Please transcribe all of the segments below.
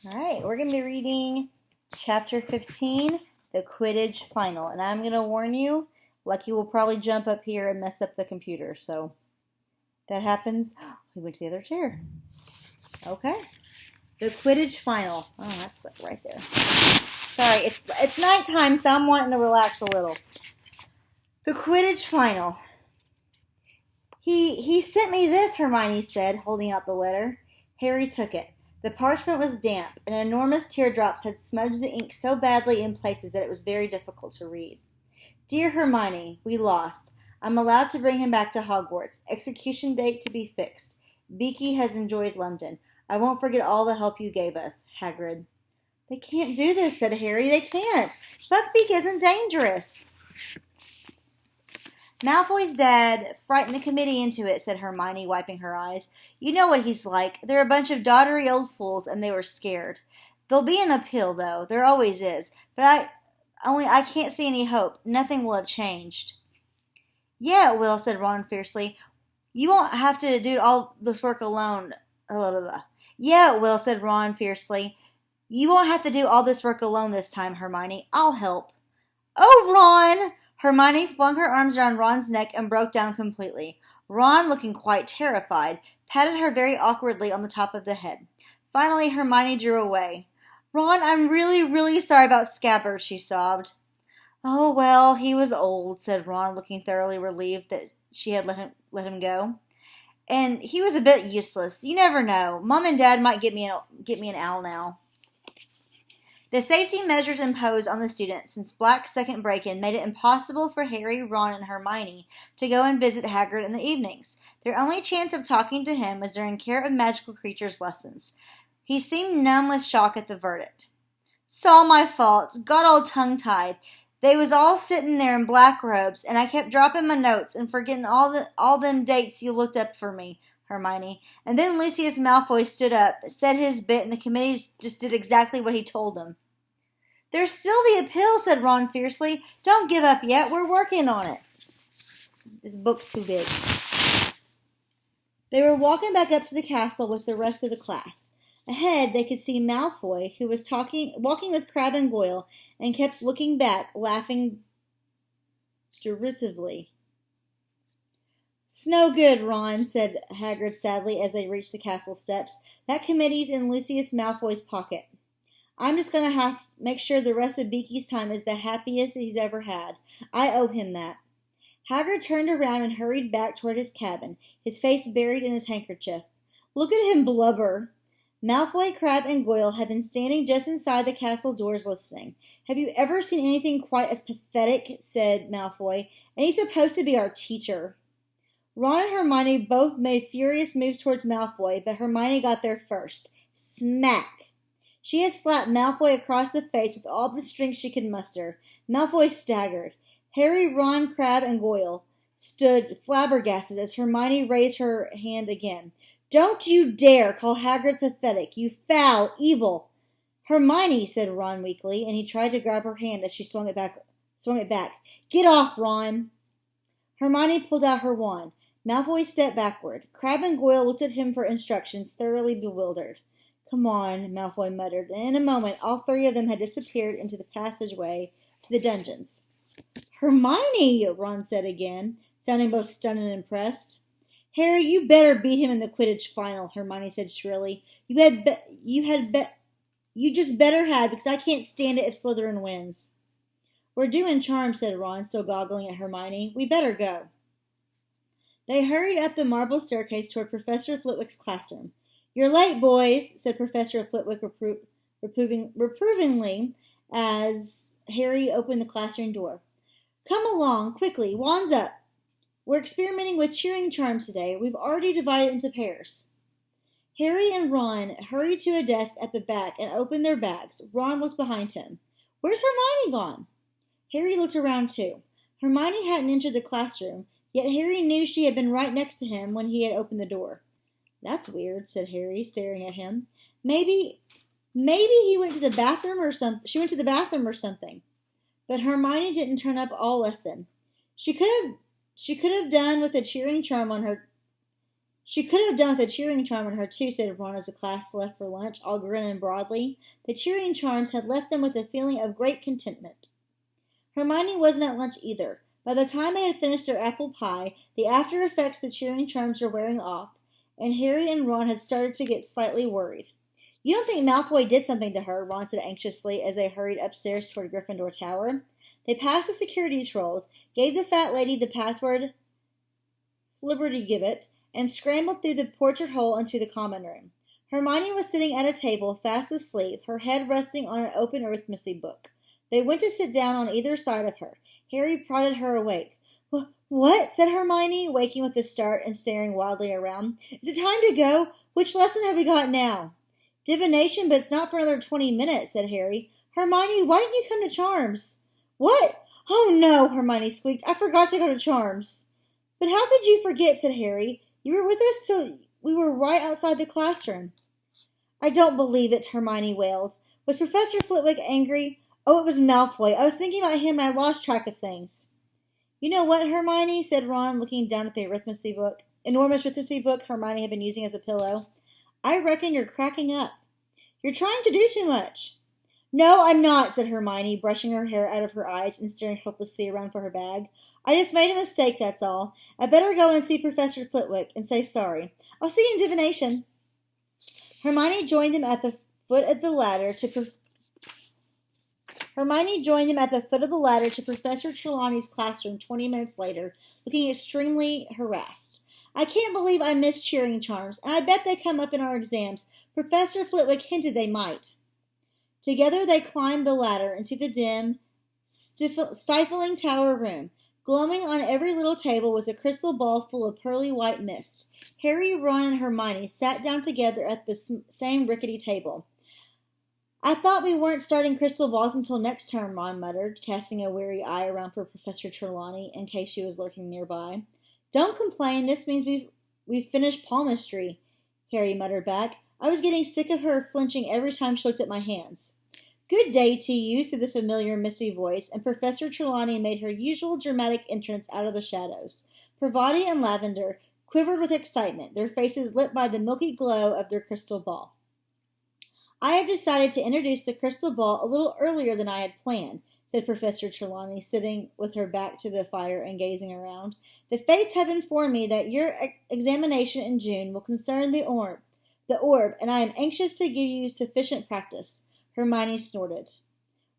All right, we're going to be reading chapter 15, the Quidditch Final. And I'm going to warn you, Lucky will probably jump up here and mess up the computer. So if that happens, we went to the other chair. Okay. The Quidditch Final. Oh, that's right there. Sorry, it's nighttime, so I'm wanting to relax a little. The Quidditch Final. He sent me this, Hermione said, holding out the letter. Harry took it. The parchment was damp, and enormous teardrops had smudged the ink so badly in places that it was very difficult to read. Dear Hermione, we lost. I'm allowed to bring him back to Hogwarts. Execution date to be fixed. Beaky has enjoyed London. I won't forget all the help you gave us, Hagrid. They can't do this, said Harry. They can't. Buckbeak isn't dangerous. Malfoy's dad frightened the committee into it, said Hermione, wiping her eyes. You know what he's like. They're a bunch of doddery old fools, and they were scared. There'll be an appeal, though. There always is. But I can't see any hope. Nothing will have changed. Yeah, it will, said Ron fiercely. You won't have to do all this work alone. Yeah, it will, said Ron fiercely. You won't have to do all this work alone this time, Hermione. I'll help. Oh, Ron! Hermione flung her arms around Ron's neck and broke down completely. Ron, looking quite terrified, patted her very awkwardly on the top of the head. Finally, Hermione drew away. Ron, I'm really, really sorry about Scabbers, she sobbed. Oh, well, he was old, said Ron, looking thoroughly relieved that she had let him go. And he was a bit useless. You never know. Mom and Dad might get me an owl now. The safety measures imposed on the students since Black's second break-in made it impossible for Harry, Ron, and Hermione to go and visit Hagrid in the evenings. Their only chance of talking to him was during Care of Magical Creatures lessons. He seemed numb with shock at the verdict. "'S all my fault. Got all tongue-tied. They was all sitting there in black robes, and I kept dropping my notes and forgetting all them dates you looked up for me, Hermione. And then Lucius Malfoy stood up, said his bit, and the committee just did exactly what he told them." "There's still the appeal," said Ron fiercely. "Don't give up yet. We're working on it." This book's too big. They were walking back up to the castle with the rest of the class. Ahead, they could see Malfoy, who was walking with Crabbe and Goyle, and kept looking back, laughing derisively. "'S no good, Ron," said Hagrid sadly as they reached the castle steps. "That committee's in Lucius Malfoy's pocket. I'm just going to have to make sure the rest of Beaky's time is the happiest he's ever had. I owe him that." Hagrid turned around and hurried back toward his cabin, his face buried in his handkerchief. "Look at him blubber." Malfoy, Crabbe, and Goyle had been standing just inside the castle doors listening. "Have you ever seen anything quite as pathetic?" said Malfoy. "And he's supposed to be our teacher." Ron and Hermione both made furious moves towards Malfoy, but Hermione got there first. Smack! She had slapped Malfoy across the face with all the strength she could muster. Malfoy staggered. Harry, Ron, Crabbe, and Goyle stood flabbergasted as Hermione raised her hand again. "Don't you dare call Hagrid pathetic, you foul, evil—" "Hermione," said Ron weakly, and he tried to grab her hand as she swung it back. "Get off, Ron!" Hermione pulled out her wand. Malfoy stepped backward. Crabbe and Goyle looked at him for instructions, thoroughly bewildered. "Come on," Malfoy muttered, and in a moment all three of them had disappeared into the passageway to the dungeons. "Hermione!" Ron said again, sounding both stunned and impressed. "Harry, you better beat him in the Quidditch final," Hermione said shrilly. You just better had, because I can't stand it if Slytherin wins." "We're doing charms," said Ron, still goggling at Hermione. "We better go." They hurried up the marble staircase toward Professor Flitwick's classroom. "You're late, boys," said Professor Flitwick reprovingly as Harry opened the classroom door. "Come along, quickly, wands up. We're experimenting with cheering charms today. We've already divided into pairs." Harry and Ron hurried to a desk at the back and opened their bags. Ron looked behind him. "Where's Hermione gone?" Harry looked around too. Hermione hadn't entered the classroom, yet Harry knew she had been right next to him when he had opened the door. "That's weird," said Harry, staring at him. Maybe he went to the bathroom or something. She went to the bathroom or something. But Hermione didn't turn up all lesson. She could have done with a cheering charm on her. She could have done with a cheering charm in her too, said Ron as the class left for lunch, all grinning broadly. The cheering charms had left them with a feeling of great contentment. Hermione wasn't at lunch either. By the time they had finished their apple pie, the after effects of the cheering charms were wearing off, and Harry and Ron had started to get slightly worried. You don't think Malfoy did something to her? Ron said anxiously as they hurried upstairs toward Gryffindor Tower. They passed the security trolls, gave the fat lady the password Flibbertigibbet, and scrambled through the portrait hole into the common room. Hermione was sitting at a table, fast asleep, her head resting on an open arithmecy book. They went to sit down on either side of her. Harry prodded her awake. What? Said Hermione, waking with a start and staring wildly around. Is it time to go? Which lesson have we got now? Divination, but it's not for another 20 minutes, said Harry. Hermione, why didn't you come to Charms? What? Oh, no, Hermione squeaked. I forgot to go to Charms. But how could you forget, said Harry. You were with us till we were right outside the classroom. I don't believe it, Hermione wailed. Was Professor Flitwick angry? Oh, it was Malfoy. I was thinking about him and I lost track of things. You know what, Hermione, said Ron, looking down at the enormous arithmecy book Hermione had been using as a pillow. I reckon you're cracking up. You're trying to do too much. No, I'm not, said Hermione, brushing her hair out of her eyes and staring hopelessly around for her bag. I just made a mistake, that's all. I better go and see Professor Flitwick and say sorry. I'll see you in divination. Hermione joined them at the foot of the ladder to Professor Trelawney's classroom 20 minutes later, looking extremely harassed. I can't believe I missed cheering charms, and I bet they come up in our exams. Professor Flitwick hinted they might. Together they climbed the ladder into the dim, stifling tower room. Glowing on every little table was a crystal ball full of pearly white mist. Harry, Ron, and Hermione sat down together at the same rickety table. I thought we weren't starting crystal balls until next term, Ron muttered, casting a weary eye around for Professor Trelawney in case she was lurking nearby. Don't complain, this means we've finished palmistry, Harry muttered back. I was getting sick of her flinching every time she looked at my hands. Good day to you, said the familiar misty voice, and Professor Trelawney made her usual dramatic entrance out of the shadows. Parvati and Lavender quivered with excitement, their faces lit by the milky glow of their crystal ball. I have decided to introduce the crystal ball a little earlier than I had planned, said Professor Trelawney, sitting with her back to the fire and gazing around. The fates have informed me that your examination in June will concern the orb, and I am anxious to give you sufficient practice. Hermione snorted.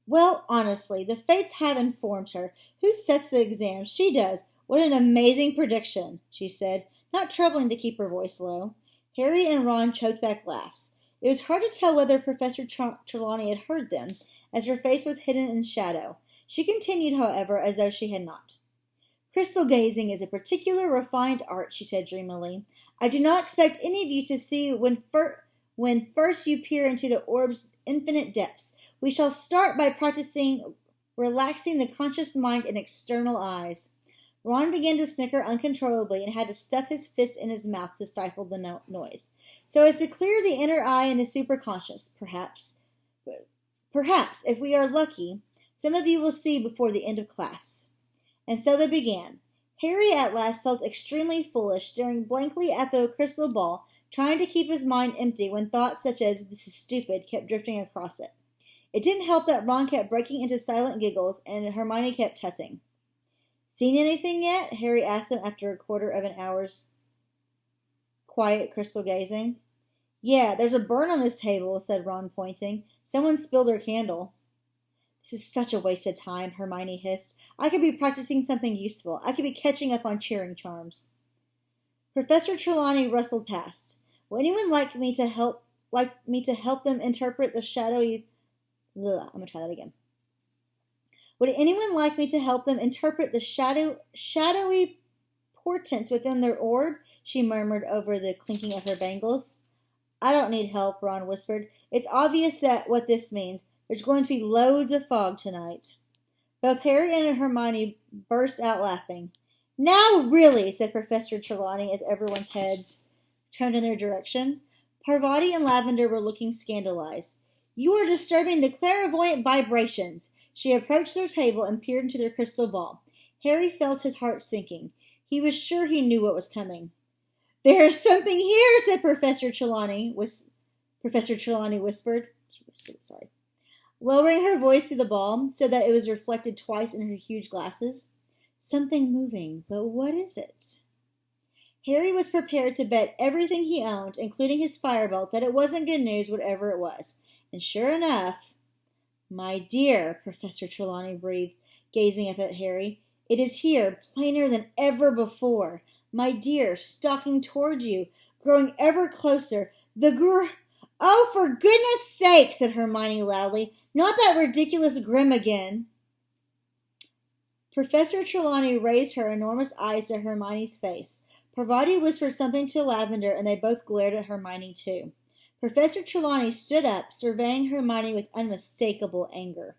Well, honestly, the fates have informed her. Who sets the exams? She does. What an amazing prediction, she said, not troubling to keep her voice low. Harry and Ron choked back laughs. It was hard to tell whether Professor Trelawney had heard them, as her face was hidden in shadow. She continued, however, as though she had not. Crystal gazing is a particular refined art, she said dreamily. I do not expect any of you to see when first you peer into the orb's infinite depths. We shall start by practicing relaxing the conscious mind and external eyes. Ron began to snicker uncontrollably and had to stuff his fist in his mouth to stifle the noise. So as to clear the inner eye and the superconscious, perhaps, if we are lucky, some of you will see before the end of class. And so they began. Harry at last felt extremely foolish, staring blankly at the crystal ball, trying to keep his mind empty when thoughts such as, this is stupid, kept drifting across it. It didn't help that Ron kept breaking into silent giggles and Hermione kept tutting. Seen anything yet? Harry asked them after a quarter of an hour's quiet crystal gazing. Yeah, there's a burn on this table, said Ron, pointing. Someone spilled their candle. This is such a waste of time, Hermione hissed. I could be practicing something useful. I could be catching up on cheering charms. Professor Trelawney rustled past. Would anyone like me to help them interpret the shadowy... I'm going to try that again. Would anyone like me to help them interpret the shadowy portents within their orb? She murmured over the clinking of her bangles. I don't need help, Ron whispered. It's obvious that what this means. There's going to be loads of fog tonight. Both Harry and Hermione burst out laughing. Now really, said Professor Trelawney as everyone's heads turned in their direction. Parvati and Lavender were looking scandalized. You are disturbing the clairvoyant vibrations. She approached their table and peered into their crystal ball. Harry felt his heart sinking. He was sure he knew what was coming. There's something here, said Professor Trelawney. Professor Trelawney whispered. She whispered, sorry. Lowering her voice to the ball so that it was reflected twice in her huge glasses. Something moving, but what is it? Harry was prepared to bet everything he owned, including his firebolt, that it wasn't good news, whatever it was. And sure enough, my dear, Professor Trelawney breathed, gazing up at Harry, it is here, plainer than ever before. My dear, stalking towards you, growing ever closer. Oh, for goodness sake, said Hermione loudly. Not that ridiculous Grim again. Professor Trelawney raised her enormous eyes to Hermione's face. Parvati whispered something to Lavender, and they both glared at Hermione too. Professor Trelawney stood up, surveying Hermione with unmistakable anger.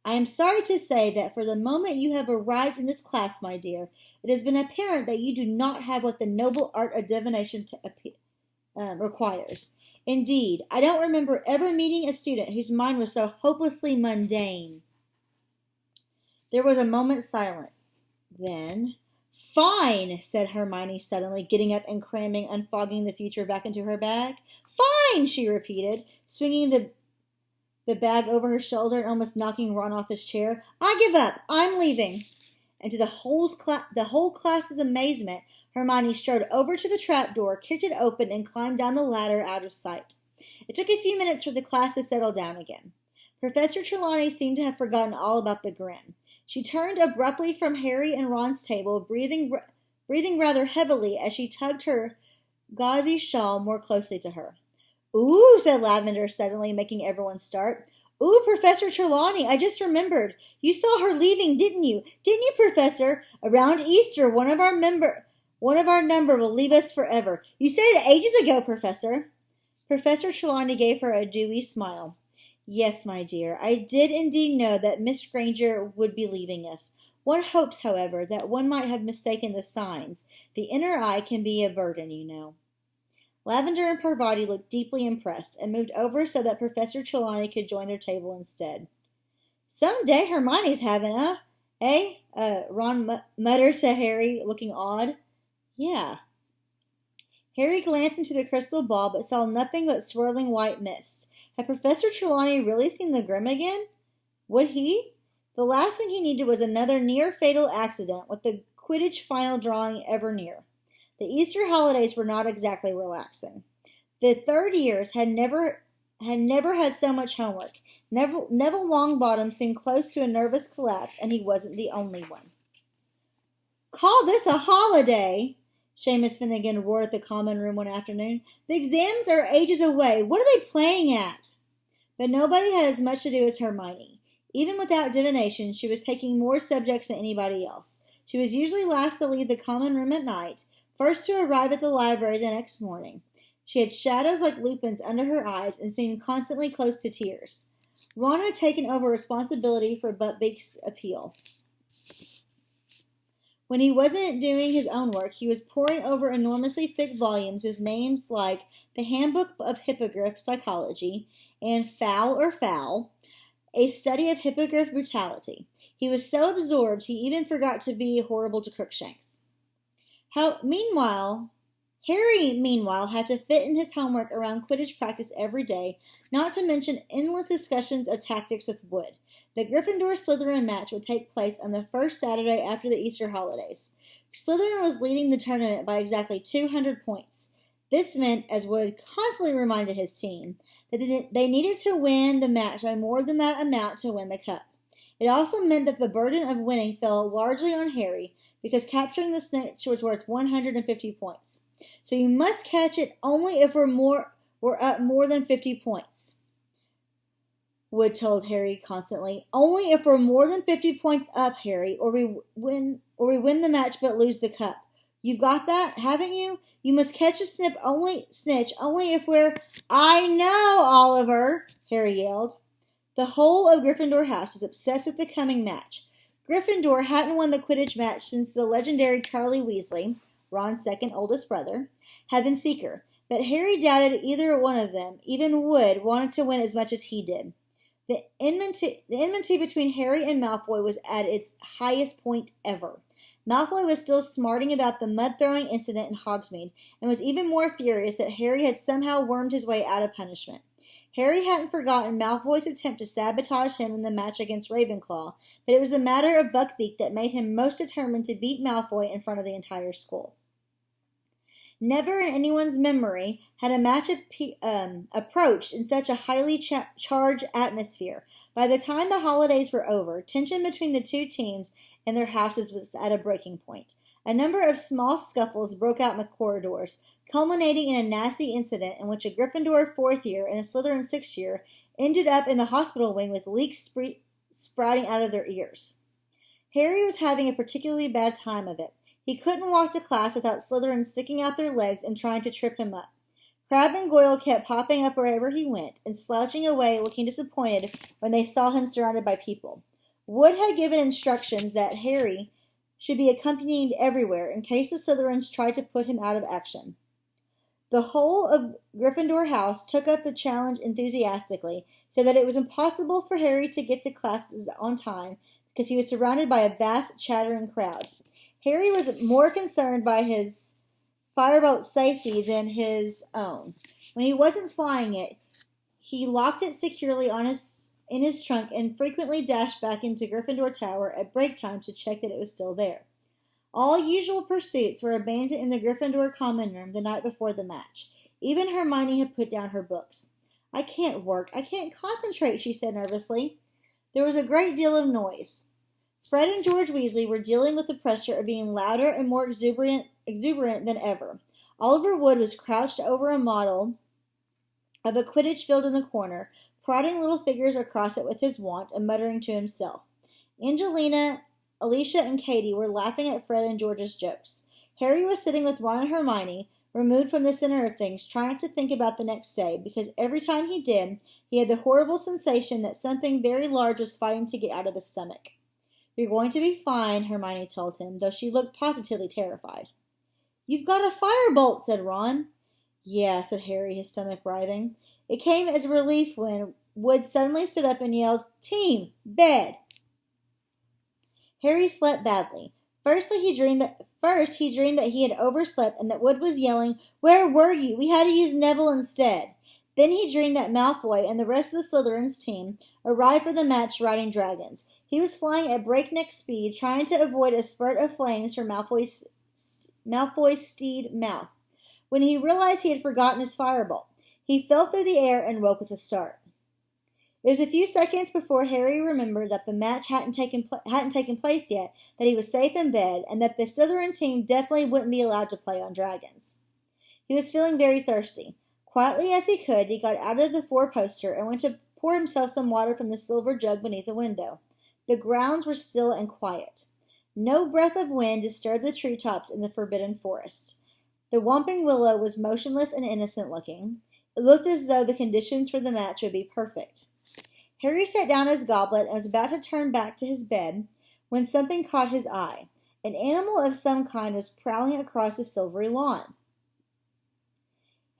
I am sorry to say that for the moment you have arrived in this class, my dear, it has been apparent that you do not have what the noble art of divination requires. Indeed, I don't remember ever meeting a student whose mind was so hopelessly mundane. There was a moment's silence. Then, fine, said Hermione suddenly, getting up and cramming Unfogging the Future back into her bag. Fine, she repeated, swinging the bag over her shoulder and almost knocking Ron off his chair. I give up. I'm leaving. And to the whole class's amazement, Hermione strode over to the trapdoor, kicked it open, and climbed down the ladder out of sight. It took a few minutes for the class to settle down again. Professor Trelawney seemed to have forgotten all about the grin. She turned abruptly from Harry and Ron's table, breathing rather heavily as she tugged her gauzy shawl more closely to her. Ooh, said Lavender suddenly, making everyone start. Ooh, Professor Trelawney, I just remembered. You saw her leaving, didn't you? Didn't you, Professor? Around Easter, one of our number will leave us forever. You said it ages ago, Professor. Professor Trelawney gave her a dewy smile. Yes, my dear, I did indeed know that Miss Granger would be leaving us. One hopes, however, that one might have mistaken the signs. The inner eye can be a burden, you know. Lavender and Parvati looked deeply impressed and moved over so that Professor Trelawney could join their table instead. Some day Hermione's having, eh? Ron muttered to Harry, looking odd. Yeah. Harry glanced into the crystal ball but saw nothing but swirling white mist. Had Professor Trelawney really seen the Grim again? Would he? The last thing he needed was another near-fatal accident, with the Quidditch final drawing ever near. The Easter holidays were not exactly relaxing. The third years had never had so much homework. Neville Longbottom seemed close to a nervous collapse, and he wasn't the only one. Call this a holiday? Seamus Finnegan roared at the common room one afternoon. The exams are ages away. What are they playing at? But nobody had as much to do as Hermione. Even without divination, she was taking more subjects than anybody else. She was usually last to leave the common room at night, first to arrive at the library the next morning. She had shadows like lupins under her eyes and seemed constantly close to tears. Ron had taken over responsibility for Buckbeak's appeal. When he wasn't doing his own work, he was poring over enormously thick volumes with names like The Handbook of Hippogriff Psychology and Foul or Foul, a study of hippogriff brutality. He was so absorbed he even forgot to be horrible to Crookshanks. Harry, meanwhile, had to fit in his homework around Quidditch practice every day, not to mention endless discussions of tactics with Wood. The Gryffindor-Slytherin match would take place on the first Saturday after the Easter holidays. Slytherin was leading the tournament by exactly 200 points. This meant, as Wood constantly reminded his team, that they needed to win the match by more than that amount to win the cup. It also meant that the burden of winning fell largely on Harry, because capturing the snitch was worth 150 points. So you must catch it only if we're up more than 50 points. Wood told Harry constantly. Only if we're more than 50 points up, Harry, or we win the match but lose the cup. You've got that, haven't you? You must catch a snitch only if we're... I know, Oliver, Harry yelled. The whole of Gryffindor House was obsessed with the coming match. Gryffindor hadn't won the Quidditch match since the legendary Charlie Weasley, Ron's second oldest brother, had been Seeker, but Harry doubted either one of them. Even Wood wanted to win as much as he did. The enmity between Harry and Malfoy was at its highest point ever. Malfoy was still smarting about the mud-throwing incident in Hogsmeade, and was even more furious that Harry had somehow wormed his way out of punishment. Harry hadn't forgotten Malfoy's attempt to sabotage him in the match against Ravenclaw, but it was a matter of Buckbeak that made him most determined to beat Malfoy in front of the entire school. Never in anyone's memory had a match approached in such a highly charged atmosphere. By the time the holidays were over, tension between the two teams and their houses was at a breaking point. A number of small scuffles broke out in the corridors, culminating in a nasty incident in which a Gryffindor 4th year and a Slytherin 6th year ended up in the hospital wing with leaks sprouting out of their ears. Harry was having a particularly bad time of it. He couldn't walk to class without Slytherin sticking out their legs and trying to trip him up. Crabbe and Goyle kept popping up wherever he went, and slouching away looking disappointed when they saw him surrounded by people. Wood had given instructions that Harry should be accompanied everywhere in case the Slytherins tried to put him out of action. The whole of Gryffindor House took up the challenge enthusiastically, so that it was impossible for Harry to get to classes on time because he was surrounded by a vast chattering crowd. Harry was more concerned by his firebolt safety than his own. When he wasn't flying it, he locked it securely in his trunk and frequently dashed back into Gryffindor Tower at break time to check that it was still there. All usual pursuits were abandoned in the Gryffindor common room the night before the match. Even Hermione had put down her books. "I can't work. I can't concentrate," she said nervously. There was a great deal of noise. Fred and George Weasley were dealing with the pressure of being louder and more exuberant than ever. Oliver Wood was crouched over a model of a Quidditch field in the corner, prodding little figures across it with his wand and muttering to himself. Angelina, Alicia, and Katie were laughing at Fred and George's jokes. Harry was sitting with Ron and Hermione, removed from the center of things, trying not to think about the next day, because every time he did, he had the horrible sensation that something very large was fighting to get out of his stomach. "You're going to be fine," Hermione told him, though she looked positively terrified. "You've got a firebolt," said Ron. "Yeah," said Harry, his stomach writhing. It came as a relief when Wood suddenly stood up and yelled, "Team, bed!" Harry slept badly. First, he dreamed that he had overslept and that Wood was yelling, "Where were you? We had to use Neville instead." Then he dreamed that Malfoy and the rest of the Slytherin's team arrived for the match riding dragons. He was flying at breakneck speed, trying to avoid a spurt of flames from Malfoy's steed mouth, when he realized he had forgotten his firebolt. He fell through the air and woke with a start. It was a few seconds before Harry remembered that the match hadn't taken place yet, that he was safe in bed, and that the Slytherin team definitely wouldn't be allowed to play on dragons. He was feeling very thirsty. Quietly as he could, he got out of the four-poster and went to pour himself some water from the silver jug beneath the window. The grounds were still and quiet. No breath of wind disturbed the treetops in the forbidden forest. The whomping willow was motionless and innocent looking. It looked as though the conditions for the match would be perfect. Harry set down his goblet and was about to turn back to his bed when something caught his eye. An animal of some kind was prowling across the silvery lawn.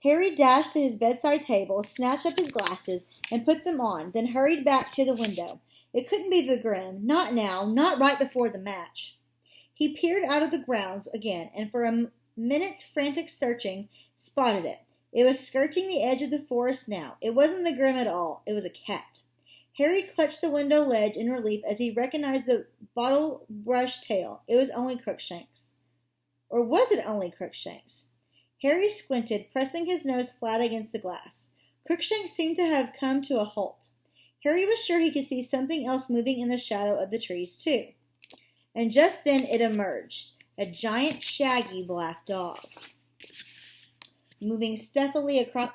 Harry dashed to his bedside table, snatched up his glasses, and put them on, then hurried back to the window. It couldn't be the Grim. Not now. Not right before the match. He peered out of the grounds again, and for a minute's frantic searching, spotted it. It was skirting the edge of the forest now. It wasn't the Grim at all. It was a cat. Harry clutched the window ledge in relief as he recognized the bottle brush tail. It was only Crookshanks. Or was it only Crookshanks? Harry squinted, pressing his nose flat against the glass. Crookshanks seemed to have come to a halt. Harry was sure he could see something else moving in the shadow of the trees, too. And just then it emerged, a giant, shaggy black dog, moving stealthily across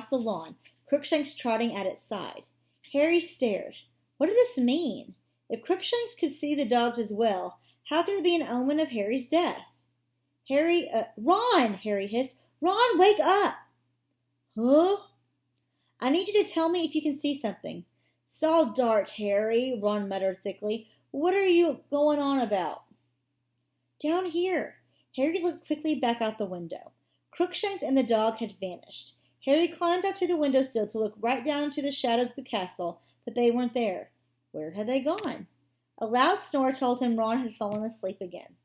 the lawn, Crookshanks trotting at its side. Harry stared. What did this mean? If Crookshanks could see the dogs as well, how could it be an omen of Harry's death? Ron! Harry hissed. Ron, wake up! Huh? I need you to tell me if you can see something. It's all dark, Harry, Ron muttered thickly. What are you going on about? Down here. Harry looked quickly back out the window. Crookshanks and the dog had vanished. Harry climbed up to the windowsill to look right down into the shadows of the castle, but they weren't there. Where had they gone? A loud snore told him Ron had fallen asleep again.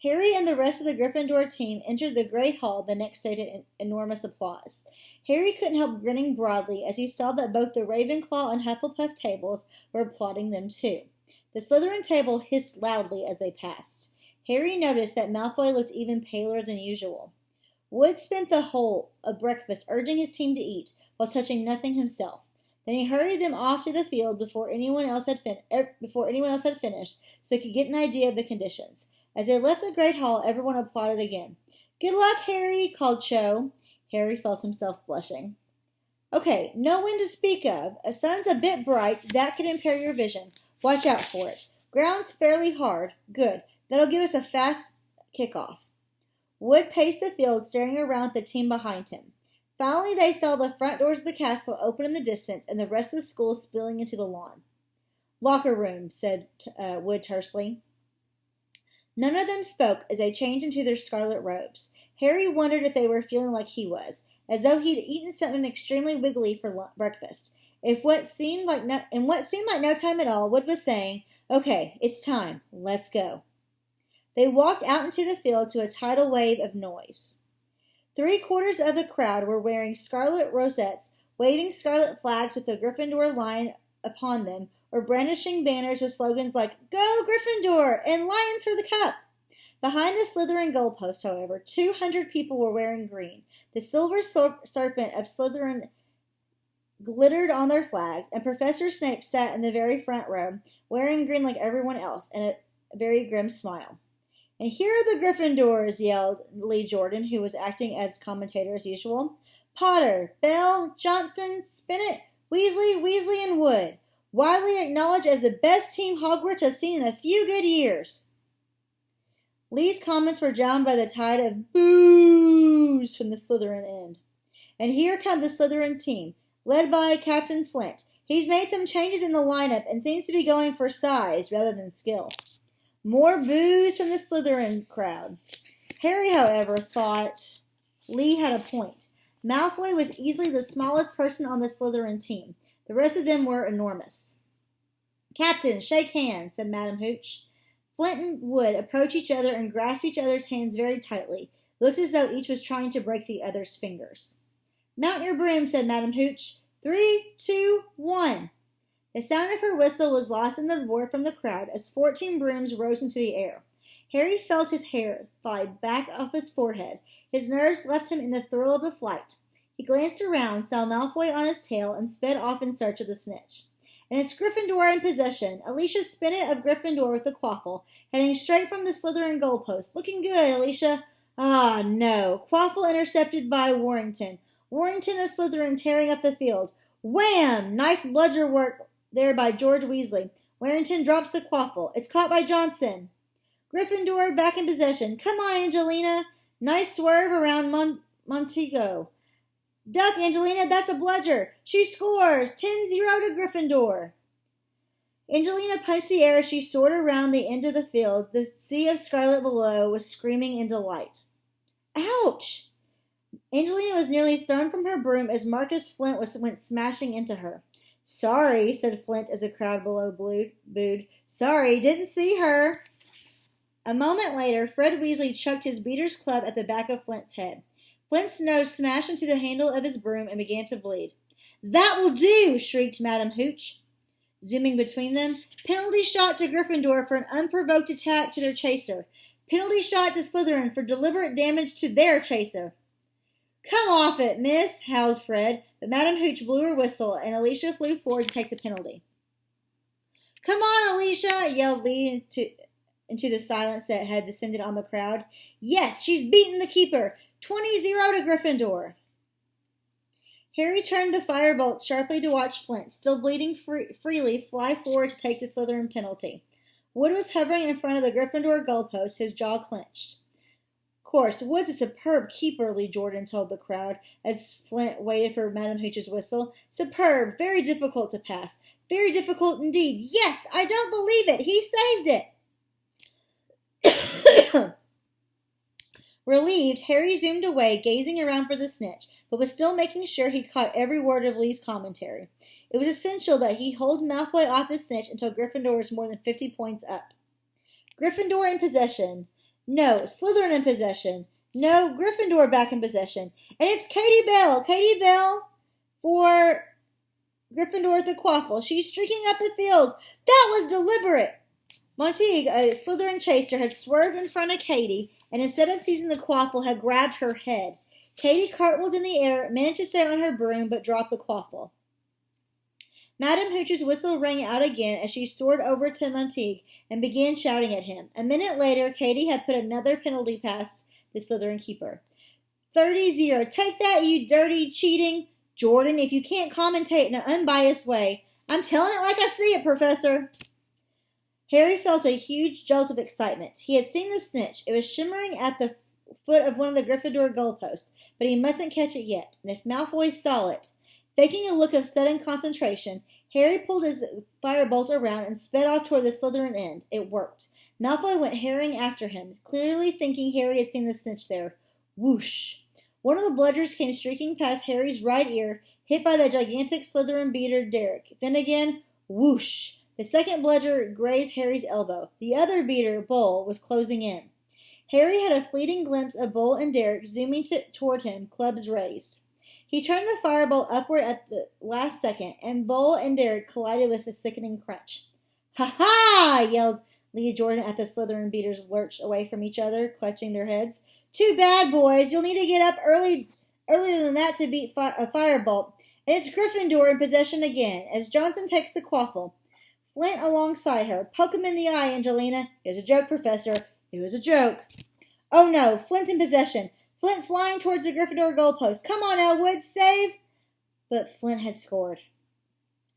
Harry and the rest of the Gryffindor team entered the Great Hall the next day to enormous applause. Harry couldn't help grinning broadly as he saw that both the Ravenclaw and Hufflepuff tables were applauding them too. The Slytherin table hissed loudly as they passed. Harry noticed that Malfoy looked even paler than usual. Wood spent the whole of breakfast urging his team to eat, while touching nothing himself. Then he hurried them off to the field before anyone else had finished, so they could get an idea of the conditions. As they left the Great Hall, everyone applauded again. "Good luck, Harry," called Cho. Harry felt himself blushing. "Okay, no wind to speak of. A sun's a bit bright. That could impair your vision. Watch out for it. Ground's fairly hard. Good. That'll give us a fast kickoff." Wood paced the field, staring around at the team behind him. Finally, they saw the front doors of the castle open in the distance and the rest of the school spilling into the lawn. "Locker room," said Wood tersely. None of them spoke as they changed into their scarlet robes. Harry wondered if they were feeling like he was, as though he'd eaten something extremely wiggly for breakfast. In what seemed like no time at all, Wood was saying, "Okay, it's time. Let's go." They walked out into the field to a tidal wave of noise. 3/4 of the crowd were wearing scarlet rosettes, waving scarlet flags with the Gryffindor line upon them, or brandishing banners with slogans like "Go Gryffindor" and "Lions for the Cup." Behind the Slytherin goalpost, however, 200 people were wearing green. The silver serpent of Slytherin glittered on their flags, and Professor Snape sat in the very front row, wearing green like everyone else, and a very grim smile. "And here are the Gryffindors," yelled Lee Jordan, who was acting as commentator as usual. "Potter, Bell, Johnson, Spinnet, Weasley, and Wood. Widely acknowledged as the best team Hogwarts has seen in a few good years." Lee's comments were drowned by the tide of boos from the Slytherin end. "And here comes the Slytherin team, led by Captain Flint. He's made some changes in the lineup and seems to be going for size rather than skill." More boos from the Slytherin crowd. Harry, however, thought Lee had a point. Malfoy was easily the smallest person on the Slytherin team. The rest of them were enormous. "Captain, shake hands," said Madam Hooch. Flint and Wood approached each other and grasped each other's hands very tightly. It looked as though each was trying to break the other's fingers. "Mount your broom," said Madam Hooch. 3, 2, 1. The sound of her whistle was lost in the roar from the crowd as 14 brooms rose into the air. Harry felt his hair fly back off his forehead. His nerves left him in the thrill of the flight. He glanced around, saw Malfoy on his tail, and sped off in search of the snitch. And it's Gryffindor in possession. Alicia Spinnet of Gryffindor with the quaffle, heading straight from the Slytherin goalpost. "Looking good, Alicia." Ah, no. Quaffle intercepted by Warrington. Warrington of Slytherin tearing up the field. Wham! Nice bludger work there by George Weasley. Warrington drops the quaffle. It's caught by Johnson. Gryffindor back in possession. Come on, Angelina. Nice swerve around Montego. Duck, Angelina, that's a bludger. She scores. 10-0 to Gryffindor. Angelina punched the air as she soared around the end of the field. The sea of scarlet below was screaming in delight. Ouch! Angelina was nearly thrown from her broom as Marcus Flint went smashing into her. "Sorry," said Flint as the crowd below booed. "Sorry, didn't see her." A moment later, Fred Weasley chucked his beater's club at the back of Flint's head. Flint's nose smashed into the handle of his broom and began to bleed. "That will do!" shrieked Madam Hooch, zooming between them. "Penalty shot to Gryffindor for an unprovoked attack to their chaser. Penalty shot to Slytherin for deliberate damage to their chaser." "Come off it, miss," howled Fred, but Madam Hooch blew her whistle, and Alicia flew forward to take the penalty. "Come on, Alicia!" yelled Lee into the silence that had descended on the crowd. "Yes, she's beaten the keeper. 20-0 to Gryffindor." Harry turned the firebolt sharply to watch Flint, still bleeding freely, fly forward to take the Slytherin penalty. Wood was hovering in front of the Gryffindor goalpost, his jaw clenched. "Of course, Wood's a superb keeper," Lee Jordan told the crowd as Flint waited for Madam Hooch's whistle. "Superb, very difficult to pass. Very difficult indeed. Yes, I don't believe it. He saved it." Relieved, Harry zoomed away, gazing around for the snitch, but was still making sure he caught every word of Lee's commentary. It was essential that he hold Malfoy off the snitch until Gryffindor was more than 50 points up. Gryffindor in possession. No. Slytherin in possession. No. Gryffindor back in possession. And it's Katie Bell. Katie Bell for Gryffindor at the quaffle. She's streaking up the field. That was deliberate. Montague, a Slytherin chaser, had swerved in front of Katie, and instead of seizing the quaffle, had grabbed her head. Katie cartwheeled in the air, managed to stay on her broom, but dropped the quaffle. Madam Hooch's whistle rang out again as she soared over to Montague and began shouting at him. A minute later, Katie had put another penalty past the Slytherin keeper. 30-0. Take that, you dirty cheating. Jordan, if you can't commentate in an unbiased way, I'm telling it like I see it, Professor. Harry felt a huge jolt of excitement. He had seen the snitch. It was shimmering at the foot of one of the Gryffindor goalposts, but he mustn't catch it yet. And if Malfoy saw it... Faking a look of sudden concentration, Harry pulled his firebolt around and sped off toward the Slytherin end. It worked. Malfoy went harrying after him, clearly thinking Harry had seen the snitch there. Whoosh! One of the bludgers came streaking past Harry's right ear, hit by the gigantic Slytherin beater Derek. Then again, whoosh! The second bludger grazed Harry's elbow. The other beater, Bull, was closing in. Harry had a fleeting glimpse of Bull and Derek zooming toward him, clubs raised. He turned the firebolt upward at the last second, and Bull and Derek collided with a sickening crunch. "Ha-ha!" yelled Lee Jordan as the Slytherin beaters lurched away from each other, clutching their heads. "Too bad, boys. You'll need to get up earlier than that to beat a firebolt. And it's Gryffindor in possession again, as Johnson takes the quaffle. Flint alongside her. Poke him in the eye, Angelina. It was a joke, Professor. It was a joke. Oh no, Flint in possession. Flint flying towards the Gryffindor goalpost. Come on, Elwood, save! But Flint had scored.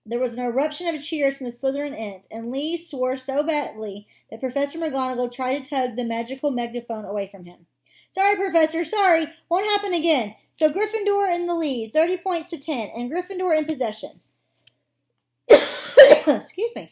There was an eruption of cheers from the Slytherin end, and Lee swore so badly that Professor McGonagall tried to tug the magical megaphone away from him. Sorry, Professor, sorry. Won't happen again. So Gryffindor in the lead, 30 points to 10, and Gryffindor in possession. Excuse me.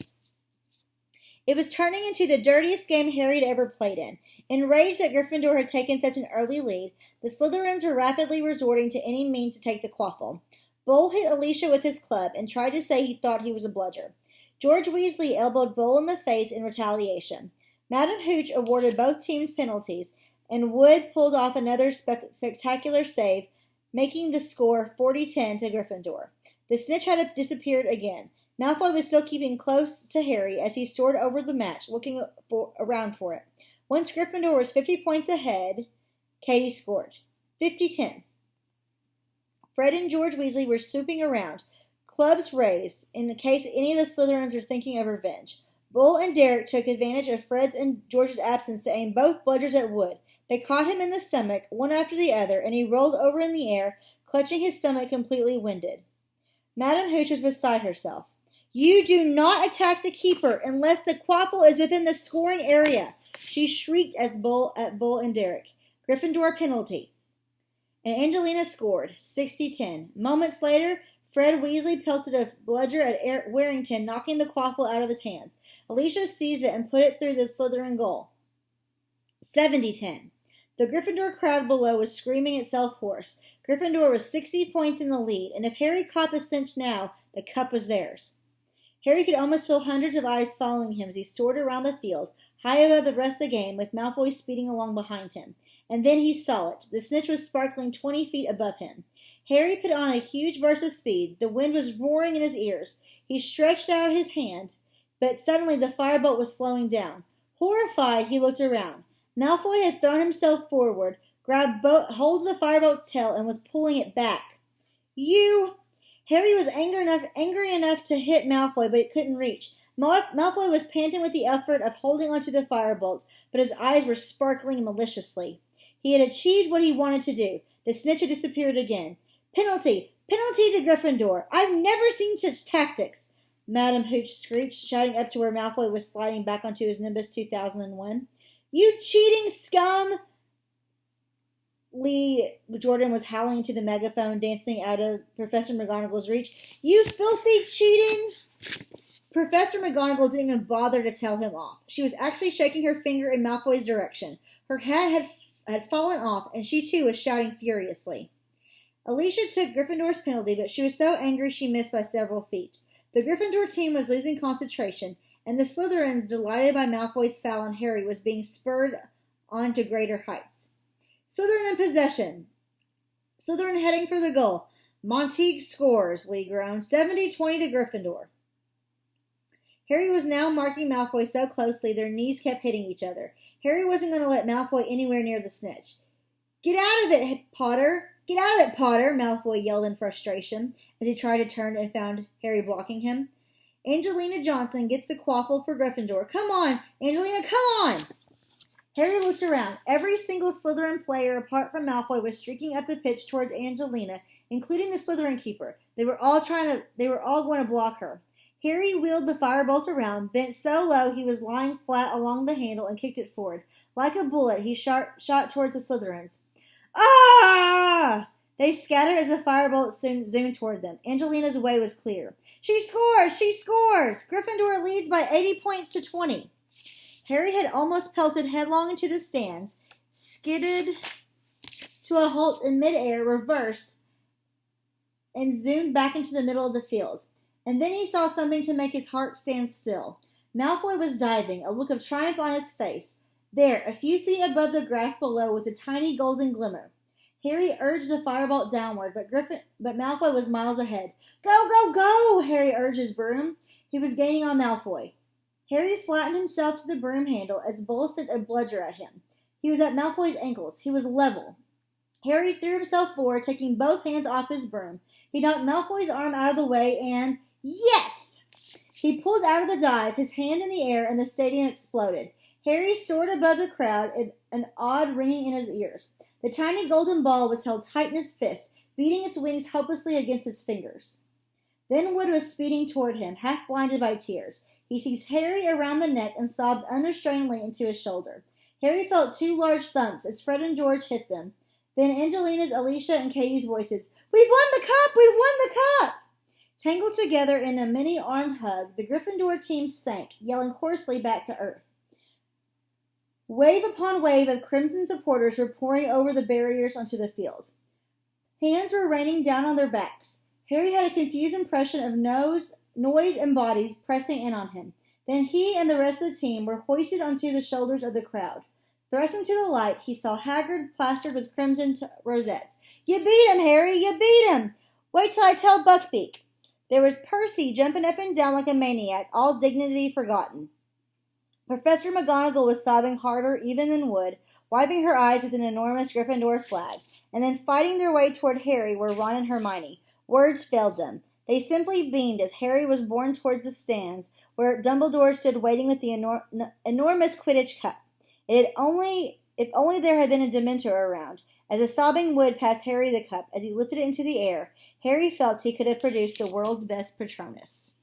It was turning into the dirtiest game Harry had ever played in. Enraged that Gryffindor had taken such an early lead, the Slytherins were rapidly resorting to any means to take the quaffle. Bull hit Alicia with his club and tried to say he thought he was a bludger. George Weasley elbowed Bull in the face in retaliation. Madam Hooch awarded both teams penalties, and Wood pulled off another spectacular save, making the score 40-10 to Gryffindor. The snitch had disappeared again. Malfoy was still keeping close to Harry as he soared over the match, looking around for it. Once Gryffindor was 50 points ahead, Katie scored. 50-10. Fred and George Weasley were swooping around, clubs raised, in case any of the Slytherins were thinking of revenge. Bull and Derek took advantage of Fred's and George's absence to aim both bludgers at Wood. They caught him in the stomach, one after the other, and he rolled over in the air, clutching his stomach completely winded. Madam Hooch was beside herself. You do not attack the keeper unless the quaffle is within the scoring area, she shrieked at Bull and Derek. Gryffindor penalty. And Angelina scored, 60-10. Moments later, Fred Weasley pelted a bludger at Warrington, knocking the quaffle out of his hands. Alicia seized it and put it through the Slytherin goal. 70-10. The Gryffindor crowd below was screaming itself hoarse. Gryffindor was 60 points in the lead, and if Harry caught the cinch now, the cup was theirs. Harry could almost feel hundreds of eyes following him as he soared around the field, high above the rest of the game, with Malfoy speeding along behind him. And then he saw it. The snitch was sparkling 20 feet above him. Harry put on a huge burst of speed. The wind was roaring in his ears. He stretched out his hand, but suddenly the firebolt was slowing down. Horrified, he looked around. Malfoy had thrown himself forward, grabbed hold of the firebolt's tail, and was pulling it back. You... Harry was angry enough to hit Malfoy, but it couldn't reach. Malfoy was panting with the effort of holding onto the firebolt, but his eyes were sparkling maliciously. He had achieved what he wanted to do. The snitch had disappeared again. Penalty! Penalty to Gryffindor! I've never seen such tactics! Madam Hooch screeched, shouting up to where Malfoy was sliding back onto his Nimbus 2001. You cheating scum! Lee Jordan was howling into the megaphone, dancing out of Professor McGonagall's reach. You filthy cheating! Professor McGonagall didn't even bother to tell him off. She was actually shaking her finger in Malfoy's direction. Her hat had fallen off, and she too was shouting furiously. Alicia took Gryffindor's penalty, but she was so angry she missed by several feet. The Gryffindor team was losing concentration, and the Slytherins, delighted by Malfoy's foul on Harry, was being spurred on to greater heights. Slytherin in possession. Slytherin heading for the goal. Montague scores, Lee groaned. 70-20 to Gryffindor. Harry was now marking Malfoy so closely their knees kept hitting each other. Harry wasn't going to let Malfoy anywhere near the snitch. Get out of it, Potter! Get out of it, Potter! Malfoy yelled in frustration as he tried to turn and found Harry blocking him. Angelina Johnson gets the quaffle for Gryffindor. Come on, Angelina, come on! Harry looked around. Every single Slytherin player apart from Malfoy was streaking up the pitch towards Angelina, including the Slytherin keeper. They were all going to block her. Harry wheeled the firebolt around, bent so low he was lying flat along the handle, and kicked it forward. Like a bullet, he shot towards the Slytherins. Ah! They scattered as the firebolt zoomed toward them. Angelina's way was clear. She scores! She scores! Gryffindor leads by 80 points to 20. Harry had almost pelted headlong into the stands, skidded to a halt in midair, reversed, and zoomed back into the middle of the field. And then he saw something to make his heart stand still. Malfoy was diving, a look of triumph on his face. There, a few feet above the grass below, was a tiny golden glimmer. Harry urged the firebolt downward, but Malfoy was miles ahead. Go, go, go! Harry urged his broom. He was gaining on Malfoy. Harry flattened himself to the broom handle as Bull sent a bludger at him. He was at Malfoy's ankles. He was level. Harry threw himself forward, taking both hands off his broom. He knocked Malfoy's arm out of the way and... Yes! He pulled out of the dive, his hand in the air, and the stadium exploded. Harry soared above the crowd, an odd ringing in his ears. The tiny golden ball was held tight in his fist, beating its wings helplessly against his fingers. Then Wood was speeding toward him, half blinded by tears. He seized Harry around the neck and sobbed unrestrainedly into his shoulder. Harry felt two large thumps as Fred and George hit them. Then Angelina's, Alicia, and Katie's voices. We've won the cup! We've won the cup! Tangled together in a many-armed hug, the Gryffindor team sank, yelling hoarsely back to earth. Wave upon wave of crimson supporters were pouring over the barriers onto the field. Hands were raining down on their backs. Harry had a confused impression of noise and bodies pressing in on him. Then he and the rest of the team were hoisted onto the shoulders of the crowd. Thrust into the light, he saw Hagrid plastered with crimson rosettes. You beat him, Harry! You beat him! Wait till I tell Buckbeak. There was Percy jumping up and down like a maniac, all dignity forgotten. Professor McGonagall was sobbing harder even than Wood, wiping her eyes with an enormous Gryffindor flag, and then fighting their way toward Harry were Ron and Hermione. Words failed them. They simply beamed as Harry was borne towards the stands, where Dumbledore stood waiting with the enormous Quidditch cup. If only there had been a Dementor around. As a sobbing Wood passed Harry the cup, as he lifted it into the air, Harry felt he could have produced the world's best Patronus.